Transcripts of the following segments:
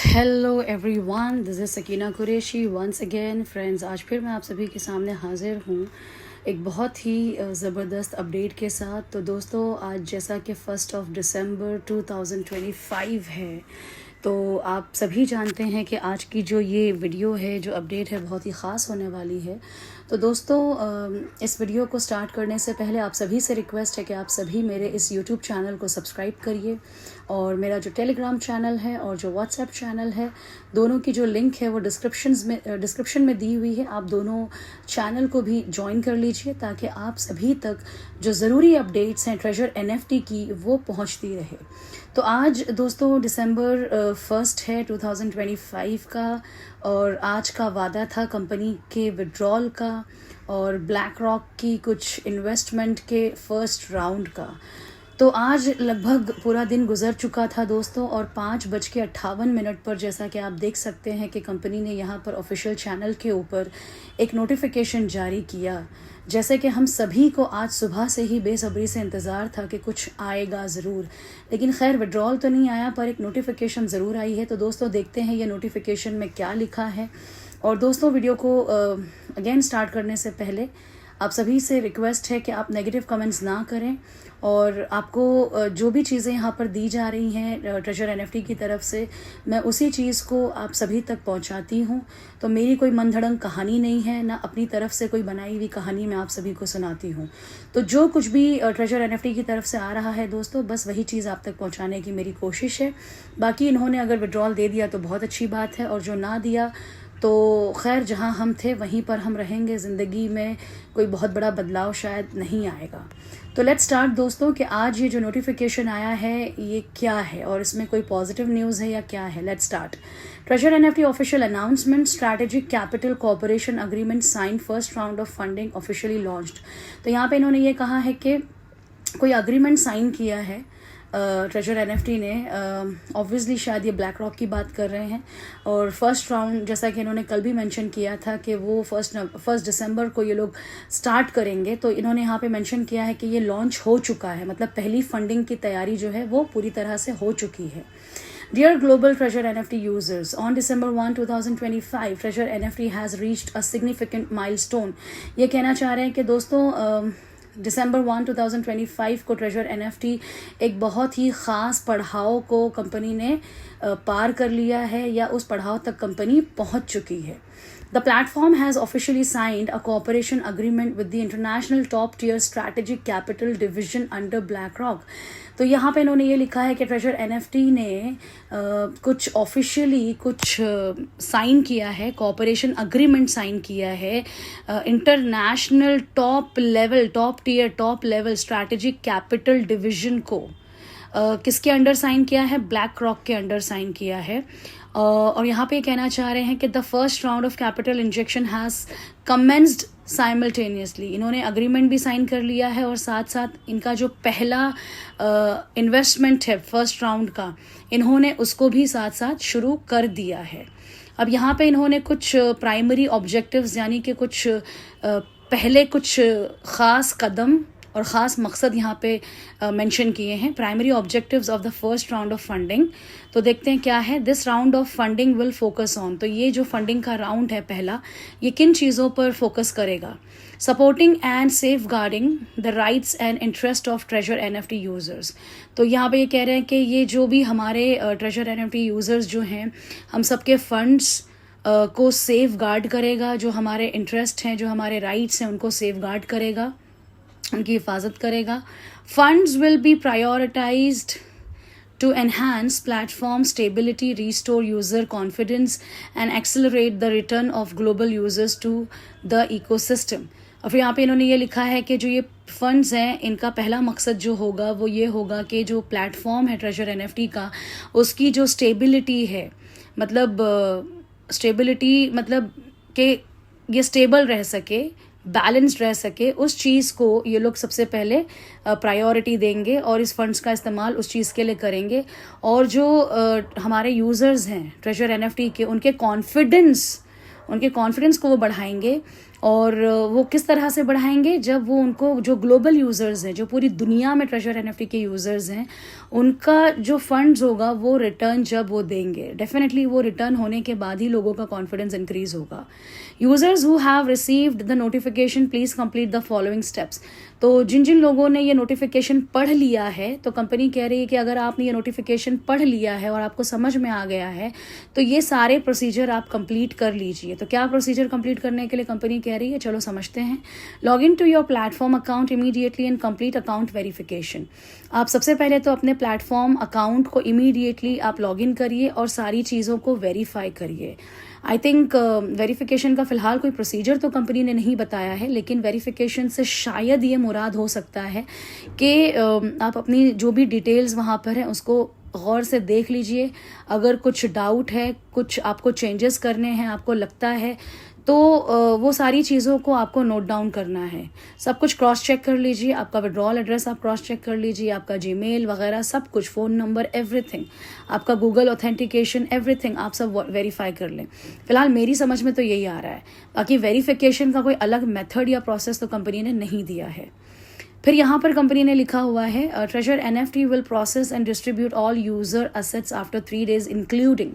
Hello everyone, this is Sakina Qureshi once again. Friends, आज फिर मैं आप सभी के सामने हाज़िर हूँ एक बहुत ही ज़बरदस्त अपडेट के साथ। तो दोस्तों, आज जैसा कि 1 दिसंबर 2025 है, तो आप सभी जानते हैं कि आज की जो ये वीडियो है, जो अपडेट है, बहुत ही ख़ास होने वाली है। तो दोस्तों, इस वीडियो को स्टार्ट करने से पहले आप सभी से रिक्वेस्ट है कि आप सभी मेरे इस यूट्यूब चैनल को सब्सक्राइब करिए, और मेरा जो टेलीग्राम चैनल है और जो व्हाट्सएप चैनल है, दोनों की जो लिंक है वो डिस्क्रिप्शन में दी हुई है। आप दोनों चैनल को भी ज्वाइन कर लीजिए ताकि आप सभी तक जो ज़रूरी अपडेट्स हैं ट्रेजर एनएफटी की वो पहुंचती रहे। तो आज दोस्तों दिसंबर 1 है 2025 का, और आज का वादा था कंपनी के विड्रॉल का और ब्लैक रॉक की कुछ इन्वेस्टमेंट के फर्स्ट राउंड का। तो आज लगभग पूरा दिन गुजर चुका था दोस्तों, और 5:58 पर जैसा कि आप देख सकते हैं कि कंपनी ने यहाँ पर ऑफिशियल चैनल के ऊपर एक नोटिफिकेशन जारी किया। जैसे कि हम सभी को आज सुबह से ही बेसब्री से इंतज़ार था कि कुछ आएगा ज़रूर, लेकिन खैर विड्रॉल तो नहीं आया, पर एक नोटिफिकेशन ज़रूर आई है। तो दोस्तों, देखते हैं ये नोटिफिकेशन में क्या लिखा है। और दोस्तों, वीडियो को अगेन स्टार्ट करने से पहले आप सभी से रिक्वेस्ट है कि आप नेगेटिव कमेंट्स ना करें, और आपको जो भी चीज़ें यहाँ पर दी जा रही हैं ट्रेजर एनएफटी की तरफ से, मैं उसी चीज़ को आप सभी तक पहुँचाती हूँ। तो मेरी कोई मनधड़ंग कहानी नहीं है, ना अपनी तरफ से कोई बनाई हुई कहानी मैं आप सभी को सुनाती हूँ। तो जो कुछ भी ट्रेजर एनएफटी की तरफ से आ रहा है दोस्तों, बस वही चीज़ आप तक पहुँचाने की मेरी कोशिश है। बाकी इन्होंने अगर विड्रॉल दे दिया तो बहुत अच्छी बात है, और जो ना दिया तो खैर जहाँ हम थे वहीं पर हम रहेंगे। ज़िंदगी में कोई बहुत बड़ा बदलाव शायद नहीं आएगा। तो लेट्स स्टार्ट दोस्तों कि आज ये जो नोटिफिकेशन आया है ये क्या है, और इसमें कोई पॉजिटिव न्यूज़ है या क्या है। Let's start. Treasure NFT official announcement, strategic capital cooperation agreement sign, first round of funding officially launched. तो यहाँ पे इन्होंने ये कहा है कि कोई अग्रीमेंट साइन किया है ट्रेजर एनएफटी ने। ऑब्वियसली शायद ये ब्लैक रॉक की बात कर रहे हैं, और फर्स्ट राउंड जैसा कि इन्होंने कल भी मेंशन किया था कि वो फर्स्ट दिसंबर को ये लोग स्टार्ट करेंगे। तो इन्होंने यहाँ पे मेंशन किया है कि ये लॉन्च हो चुका है, मतलब पहली फंडिंग की तैयारी जो है वो पूरी तरह से हो चुकी है। Dear global Treasure NFT users, on December 1, 2025, Treasure NFT has reached a significant milestone। ये कहना चाह रहे हैं कि दोस्तों दिसंबर 1, 2025 को ट्रेजर एनएफटी एक बहुत ही ख़ास पड़ाव को कंपनी ने पार कर लिया है, या उस पड़ाव तक कंपनी पहुंच चुकी है। The platform has officially signed a cooperation agreement with the international top-tier strategic capital division under BlackRock। तो यहाँ पे इन्होंने ये लिखा है कि ट्रेजर एनएफटी ने कुछ ऑफिशियली कुछ साइन किया है, कॉपरेशन अग्रीमेंट साइन किया है international top level strategic capital division को। किसके अंडर साइन किया है? ब्लैक रॉक के अंडर साइन किया है। और यहाँ पे कहना चाह रहे हैं कि the first round of capital injection has commenced simultaneously. इन्होंने अग्रीमेंट भी साइन कर लिया है, और साथ साथ इनका जो पहला इन्वेस्टमेंट है फर्स्ट राउंड का, इन्होंने उसको भी साथ साथ शुरू कर दिया है। अब यहाँ पे इन्होंने कुछ प्राइमरी ऑब्जेक्टिव्स, यानी कि कुछ पहले कुछ ख़ास कदम और ख़ास मकसद यहाँ पे मेंशन किए हैं। Primary objectives of the first round of funding, तो देखते हैं क्या है। This round of funding will focus on, तो ये जो फंडिंग का राउंड है पहला, ये किन चीज़ों पर फोकस करेगा? Supporting and safeguarding the rights and interest of treasure NFT users. तो यहाँ पे ये कह रहे हैं कि ये जो भी हमारे ट्रेजर एनएफटी यूज़र्स जो हैं, हम सबके फंड्स को सेफ गार्ड करेगा। जो हमारे इंटरेस्ट हैं, जो हमारे राइट्स हैं, उनको सेफ गार्ड करेगा, उनकी हिफाजत करेगा। Funds will be prioritised to enhance platform stability, restore user confidence and accelerate the return of global users to the ecosystem. और फिर यहाँ पे इन्होंने ये लिखा है कि जो ये फंड्स हैं, इनका पहला मकसद जो होगा वो ये होगा कि जो प्लेटफॉर्म है ट्रेजर एनएफटी का, उसकी जो स्टेबिलिटी है, मतलब स्टेबिलिटी मतलब कि ये स्टेबल रह सके, बैलेंस्ड रह सके, उस चीज़ को ये लोग सबसे पहले प्रायोरिटी देंगे, और इस फंड्स का इस्तेमाल उस चीज़ के लिए करेंगे। और जो हमारे यूज़र्स हैं ट्रेजर एनएफटी के, उनके कॉन्फिडेंस को वो बढ़ाएंगे, और वो किस तरह से बढ़ाएंगे, जब वो उनको जो ग्लोबल यूज़र्स हैं, जो पूरी दुनिया में ट्रेजर एनएफटी के यूज़र्स हैं, उनका जो फंड्स होगा वो रिटर्न जब वो देंगे, डेफिनेटली वो रिटर्न होने के बाद ही लोगों का कॉन्फिडेंस इंक्रीज होगा। Users who have received the notification please complete the following steps. तो जिन जिन लोगों ने ये नोटिफिकेशन पढ़ लिया है, तो कंपनी कह रही है कि अगर आपने ये नोटिफिकेशन पढ़ लिया है और आपको समझ में आ गया है तो ये सारे प्रोसीजर आप कंप्लीट कर लीजिए। तो क्या प्रोसीजर कंप्लीट करने के लिए कंपनी कह रही है, चलो समझते हैं। Log in to your platform account immediately and complete account verification. आप सबसे पहले तो अपने प्लेटफॉर्म अकाउंट को इमीडिएटली आप लॉग इन करिए और सारी चीज़ों को वेरीफाई करिए। आई थिंक वेरिफिकेशन का फ़िलहाल कोई प्रोसीजर तो कंपनी ने नहीं बताया है, लेकिन वेरिफिकेशन से शायद ये मुराद हो सकता है कि आप अपनी जो भी डिटेल्स वहाँ पर हैं उसको गौर से देख लीजिए। अगर कुछ डाउट है, कुछ आपको चेंजेस करने हैं, आपको लगता है, तो वो सारी चीज़ों को आपको नोट डाउन करना है। सब कुछ क्रॉस चेक कर लीजिए, आपका विड्रॉल एड्रेस आप क्रॉस चेक कर लीजिए, आपका जीमेल वगैरह सब कुछ, फ़ोन नंबर, एवरीथिंग, आपका गूगल ऑथेंटिकेशन, एवरीथिंग आप सब वेरीफाई कर लें। फिलहाल मेरी समझ में तो यही आ रहा है, बाकी वेरिफिकेशन का कोई अलग मेथड या प्रोसेस तो कंपनी ने नहीं दिया है। फिर यहाँ पर कंपनी ने लिखा हुआ है treasure NFT will process and distribute all user assets after 3 days including.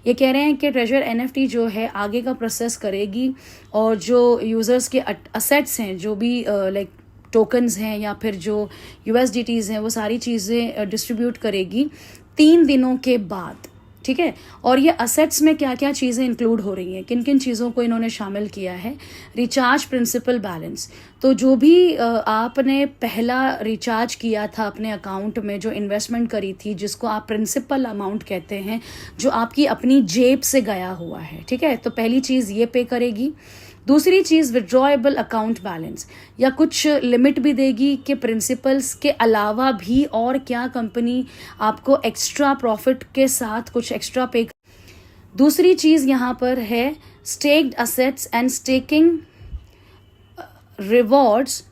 ये कह रहे हैं कि ट्रेजर एनएफटी जो है आगे का प्रोसेस करेगी और जो यूज़र्स के असेट्स हैं, जो भी लाइक टोकन्स हैं या फिर जो यूएसडीटीज़ हैं, वो सारी चीज़ें डिस्ट्रीब्यूट करेगी 3 दिनों के बाद। ठीक है, और ये असेट्स में क्या क्या चीज़ें इंक्लूड हो रही हैं, किन किन चीज़ों को इन्होंने शामिल किया है। रिचार्ज प्रिंसिपल बैलेंस, तो जो भी आपने पहला रिचार्ज किया था अपने अकाउंट में, जो इन्वेस्टमेंट करी थी, जिसको आप प्रिंसिपल अमाउंट कहते हैं, जो आपकी अपनी जेब से गया हुआ है, ठीक है, तो पहली चीज़ ये पे करेगी। दूसरी चीज़ विड्रॉएबल अकाउंट बैलेंस, या कुछ लिमिट भी देगी कि प्रिंसिपल्स के अलावा भी और क्या कंपनी आपको एक्स्ट्रा प्रॉफिट के साथ कुछ एक्स्ट्रा पे। दूसरी चीज़ यहाँ पर है stacked assets and staking rewards,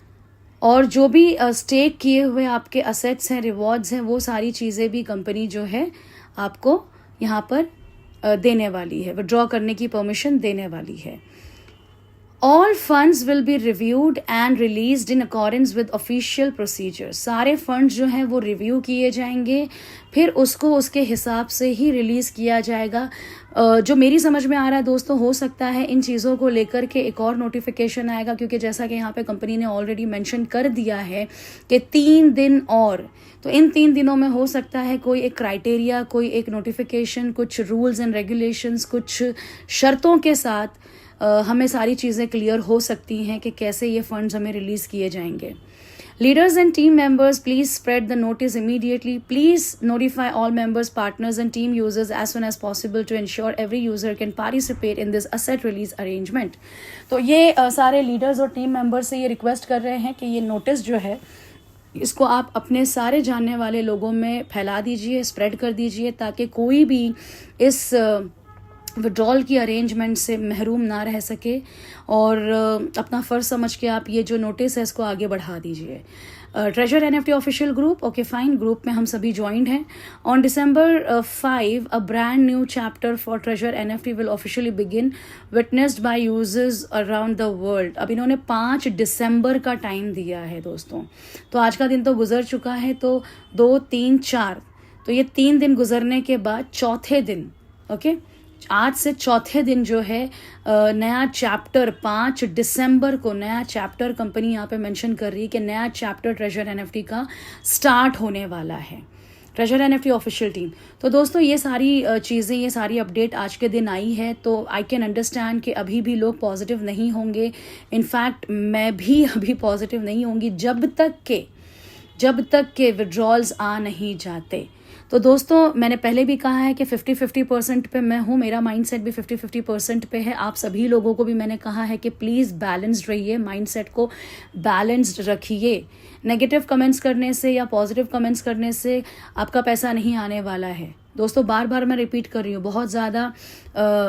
और जो भी स्टेक किए हुए आपके असेट्स हैं, रिवॉर्ड्स हैं, वो सारी चीज़ें भी कंपनी जो है आपको यहाँ पर देने वाली है, विड्रॉ करने की परमिशन देने वाली है। All funds will be reviewed and released in accordance with official procedures। सारे फंड्स जो हैं वो रिव्यू किए जाएंगे, फिर उसको उसके हिसाब से ही रिलीज़ किया जाएगा। जो मेरी समझ में आ रहा है दोस्तों, हो सकता है इन चीज़ों को लेकर के एक और नोटिफिकेशन आएगा, क्योंकि जैसा कि यहाँ पे कंपनी ने ऑलरेडी मेंशन कर दिया है कि 3 दिन और, तो इन 3 दिनों में हो सकता है कोई एक क्राइटेरिया, कोई एक नोटिफिकेशन, कुछ रूल्स एंड रेगुलेशंस, कुछ शर्तों के साथ हमें सारी चीज़ें क्लियर हो सकती हैं कि कैसे ये फंड्स हमें रिलीज़ किए जाएंगे। Leaders and team members please spread the notice immediately. Please notify all members, partners and team users as soon as possible to ensure every user can participate in this asset release arrangement. तो ये सारे leaders और team members से ये request कर रहे हैं कि ये नोटिस जो है इसको आप अपने सारे जानने वाले लोगों में फैला दीजिए, स्प्रेड कर दीजिए, ताकि कोई भी इस विड्रॉल की अरेंजमेंट से महरूम ना रह सके, और अपना फ़र्ज समझ के आप ये जो नोटिस है इसको आगे बढ़ा दीजिए। Treasure NFT official group, okay fine, group में हम सभी ज्वाइंट हैं। On December 5 a brand new chapter for treasure NFT will officially begin, witnessed by users around the world. अब इन्होंने 5 दिसंबर का टाइम दिया है दोस्तों, तो आज का दिन तो गुजर चुका है, तो 2, 3, 4, तो ये 3 दिन गुजरने के बाद चौथे दिन, ओके, आज से चौथे दिन जो है नया चैप्टर 5 दिसंबर को नया चैप्टर कंपनी यहाँ पे मेंशन कर रही है कि नया चैप्टर ट्रेजर एनएफटी का स्टार्ट होने वाला है। ट्रेजर एनएफटी ऑफिशियल टीम, तो दोस्तों ये सारी चीज़ें, ये सारी अपडेट आज के दिन आई है, तो आई कैन अंडरस्टैंड कि अभी भी लोग पॉजिटिव नहीं होंगे। इनफैक्ट मैं भी अभी पॉजिटिव नहीं होंगी जब तक के विड्रॉल्स आ नहीं जाते। तो दोस्तों मैंने पहले भी कहा है कि 50-50% पे मैं हूँ, मेरा माइंडसेट भी 50-50% पे है। आप सभी लोगों को भी मैंने कहा है कि प्लीज़ बैलेंस्ड रहिए, माइंडसेट को बैलेंस्ड रखिए। नेगेटिव कमेंट्स करने से या पॉजिटिव कमेंट्स करने से आपका पैसा नहीं आने वाला है दोस्तों। बार बार मैं रिपीट कर रही हूँ, बहुत ज़्यादा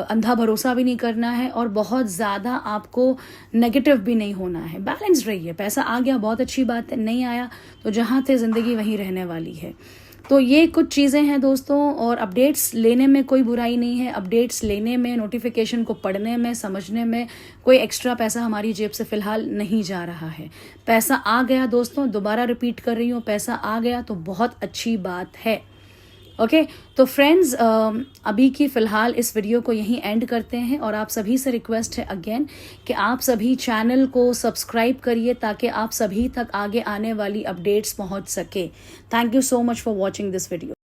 अंधा भरोसा भी नहीं करना है और बहुत ज़्यादा आपको नेगेटिव भी नहीं होना है। बैलेंस्ड रहिए। पैसा आ गया बहुत अच्छी बात है, नहीं आया तो जहाँ थे ज़िंदगी वहीं रहने वाली है। तो ये कुछ चीज़ें हैं दोस्तों, और अपडेट्स लेने में कोई बुराई नहीं है। अपडेट्स लेने में, नोटिफिकेशन को पढ़ने में, समझने में कोई एक्स्ट्रा पैसा हमारी जेब से फ़िलहाल नहीं जा रहा है। पैसा आ गया दोस्तों, दोबारा रिपीट कर रही हूँ, पैसा आ गया तो बहुत अच्छी बात है। ओके तो फ्रेंड्स, अभी की फ़िलहाल इस वीडियो को यहीं एंड करते हैं, और आप सभी से रिक्वेस्ट है अगेन कि आप सभी चैनल को सब्सक्राइब करिए ताकि आप सभी तक आगे आने वाली अपडेट्स पहुंच सके। Thank you so much for watching this video.